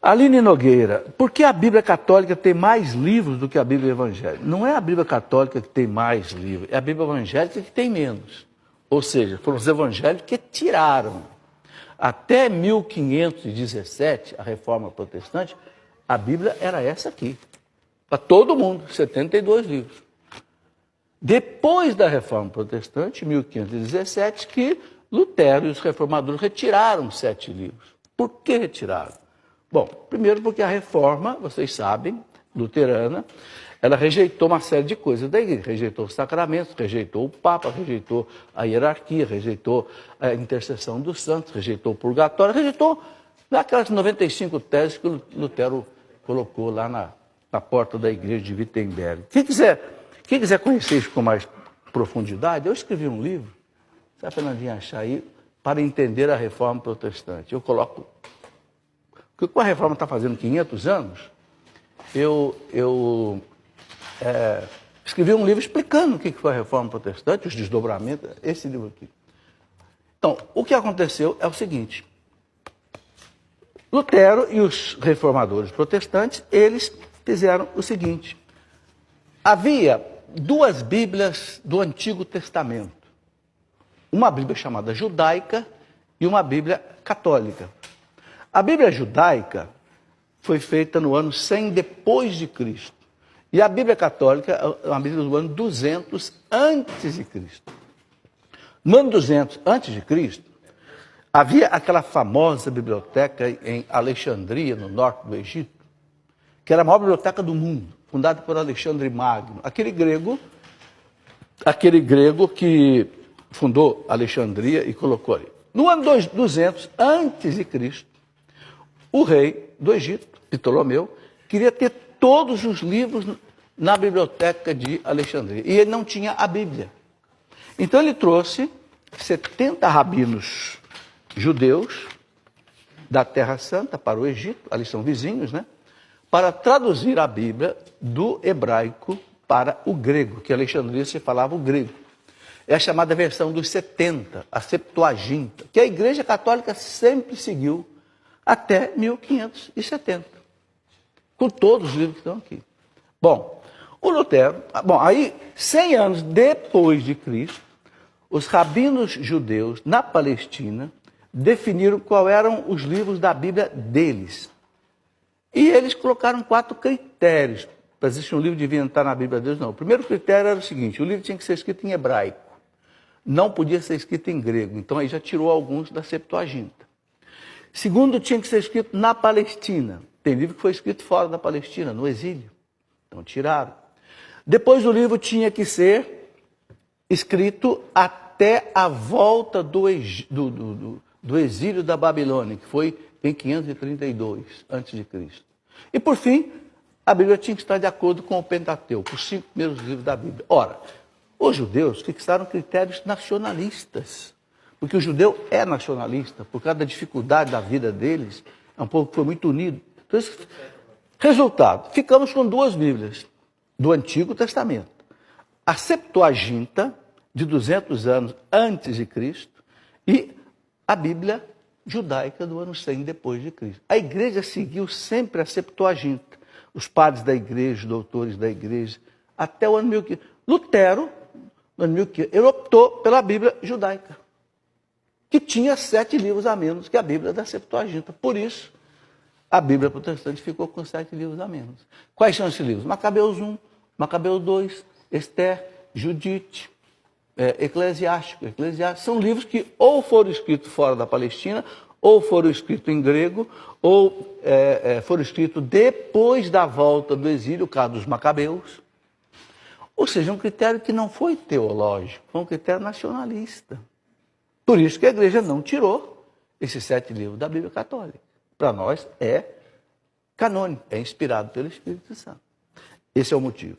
Aline Nogueira, por que a Bíblia Católica tem mais livros do que a Bíblia Evangélica? Não é a Bíblia Católica que tem mais livros, é a Bíblia Evangélica que tem menos. Ou seja, foram os evangélicos que tiraram. Até 1517, a Reforma Protestante, a Bíblia era essa aqui. Para todo mundo, 72 livros. Depois da Reforma Protestante, 1517, que Lutero e os reformadores retiraram 7 livros. Por que retiraram? Bom, primeiro porque a reforma, vocês sabem, luterana, ela rejeitou uma série de coisas da igreja. Rejeitou os sacramentos, rejeitou o Papa, rejeitou a hierarquia, rejeitou a intercessão dos santos, rejeitou o purgatório, rejeitou aquelas 95 teses que Lutero colocou lá na porta da igreja de Wittenberg. Quem quiser conhecer isso com mais profundidade, eu escrevi um livro, se a Fernandinha achar aí, para entender a reforma protestante. Eu coloco... Porque como a reforma está fazendo 500 anos, eu escrevi um livro explicando o que foi a reforma protestante, os desdobramentos, esse livro aqui. Então, o que aconteceu é o seguinte: Lutero e os reformadores protestantes, eles fizeram o seguinte: havia 2 Bíblias do Antigo Testamento. Uma Bíblia chamada judaica e uma Bíblia católica. A Bíblia judaica foi feita no ano 100 depois de Cristo. E a Bíblia católica é uma Bíblia do ano 200 antes de Cristo. No ano 200 antes de Cristo, havia aquela famosa biblioteca em Alexandria, no norte do Egito, que era a maior biblioteca do mundo, fundada por Alexandre Magno, aquele grego que fundou Alexandria e colocou ali. No ano 200 antes de Cristo, o rei do Egito, Ptolomeu, queria ter todos os livros na biblioteca de Alexandria. E ele não tinha a Bíblia. Então ele trouxe 70 rabinos judeus da Terra Santa para o Egito, ali são vizinhos, né? Para traduzir a Bíblia do hebraico para o grego, que em Alexandria se falava o grego. É a chamada versão dos 70, a Septuaginta, que a Igreja Católica sempre seguiu até 1570, com todos os livros que estão aqui. Bom, o Lutero, aí 100 anos depois de Cristo, os rabinos judeus na Palestina definiram quais eram os livros da Bíblia deles. E eles colocaram 4 critérios para dizer se um livro devia estar na Bíblia deles. Não, o primeiro critério era o seguinte: o livro tinha que ser escrito em hebraico, não podia ser escrito em grego. Então aí já tirou alguns da Septuaginta. Segundo, tinha que ser escrito na Palestina. Tem livro que foi escrito fora da Palestina, no exílio. Então tiraram. Depois o livro tinha que ser escrito até a volta do exílio da Babilônia, que foi em 532 a.C. E por fim, a Bíblia tinha que estar de acordo com o Pentateuco, os 5 primeiros livros da Bíblia. Ora, os judeus fixaram critérios nacionalistas. Porque o judeu é nacionalista, por causa da dificuldade da vida deles, é um povo que foi muito unido. Então, resultado, ficamos com 2 Bíblias do Antigo Testamento. A Septuaginta, de 200 anos antes de Cristo, e a Bíblia judaica do ano 100 depois de Cristo. A igreja seguiu sempre a Septuaginta. Os padres da igreja, os doutores da igreja, até o ano 1500. Lutero, no ano 1500, ele optou pela Bíblia judaica, que tinha 7 livros a menos que a Bíblia da Septuaginta. Por isso, a Bíblia protestante ficou com 7 livros a menos. Quais são esses livros? Macabeus 1, Macabeus 2, Esther, Judite, Eclesiástico. São livros que ou foram escritos fora da Palestina, ou foram escritos em grego, ou foram escritos depois da volta do exílio, o caso dos Macabeus. Ou seja, um critério que não foi teológico, foi um critério nacionalista. Por isso que a igreja não tirou esses 7 livros da Bíblia Católica. Para nós é canônico, é inspirado pelo Espírito Santo. Esse é o motivo.